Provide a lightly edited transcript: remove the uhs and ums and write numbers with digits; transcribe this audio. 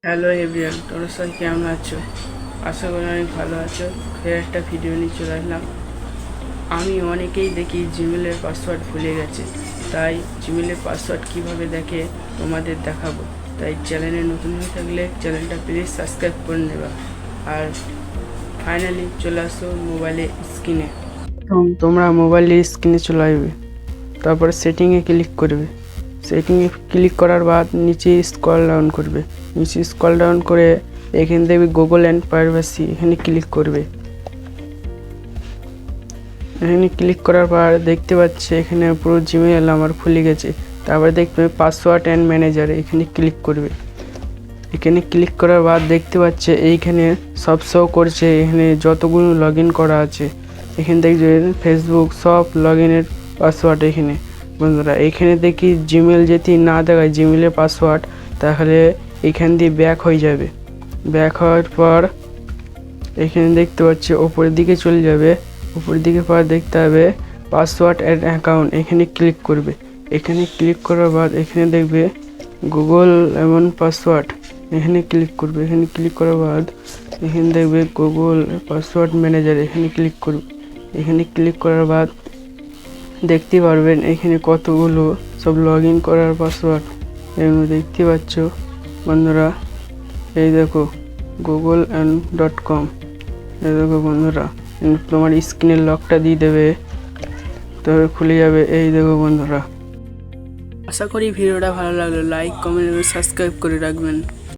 Hello everyone, তোমরা সবাই কেমন আছো? আশা করি অনেক ভালো আছো। ফের একটা ভিডিও নিয়ে চলে আসলাম। আমি অনেকেই দেখি জিমেলের পাসওয়ার্ড ভুলে গেছে, তাই জিমেলের পাসওয়ার্ড কিভাবে দেখে তোমাদের দেখাবো। তাই চ্যানেলে নতুন হয়ে থাকলে চ্যানেলটা প্লিজ সাবস্ক্রাইব করে নেবা। আর ফাইনালি চলে আসো মোবাইলের স্ক্রিনে। তোমরা মোবাইলের স্ক্রিনে চলে আসবে, তারপরে সেটিংয়ে ক্লিক করবে। সেটিংয়ে ক্লিক করার বাদ নিচে স্ক্রল ডাউন করবে। নিচে স্ক্রল ডাউন করে এখানে দেখবে গুগল অ্যান্ড প্রাইভেসি, এখানে ক্লিক করবে। এখানে ক্লিক করার পর দেখতে পাচ্ছে এখানে পুরো জিমেল আমার খুলে গেছে। তারপরে দেখবে পাসওয়ার্ড অ্যান্ড ম্যানেজার, এখানে ক্লিক করবে। এখানে ক্লিক করার বাদ দেখতে পাচ্ছে এইখানে সব শো করছে, এখানে যতগুলো লগ ইন করা আছে। এখানে দেখবেন ফেসবুক সব লগ ইনের পাসওয়ার্ড। এখানে বন্ধুরা এখানে দেখি জিমেল যদি না দেখায় জিমেলের পাসওয়ার্ড, তাহলে এখান দিয়ে ব্যাক হয়ে যাবে। ব্যাক হওয়ার পর এখানে দেখতে পাচ্ছি ওপরের দিকে চলে যাবে। উপরের দিকে পর দেখতে হবে পাসওয়ার্ড অ্যান্ড অ্যাকাউন্ট, এখানে ক্লিক করবে। এখানে ক্লিক করার বাদ এখানে দেখবে গুগল এমন পাসওয়ার্ড, এখানে ক্লিক করবে। এখানে ক্লিক করার বাদ এখানে দেখবে গুগল পাসওয়ার্ড ম্যানেজার, এখানে ক্লিক করবে। এখানে ক্লিক করার বাদ দেখতে পারবেন এখানে কতগুলো সব লগ ইন করার পাসওয়ার্ড এগুলো দেখতে পাচ্ছ বন্ধুরা। এই দেখো google.com, এই দেখো বন্ধুরা, তোমার স্ক্রিনের লকটা দিয়ে দেবে, তবে খুলে যাবে। এই দেখো বন্ধুরা, আশা করি ভিডিওটা ভালো লাগলো। লাইক, কমেন্ট এবং সাবস্ক্রাইব করে রাখবেন।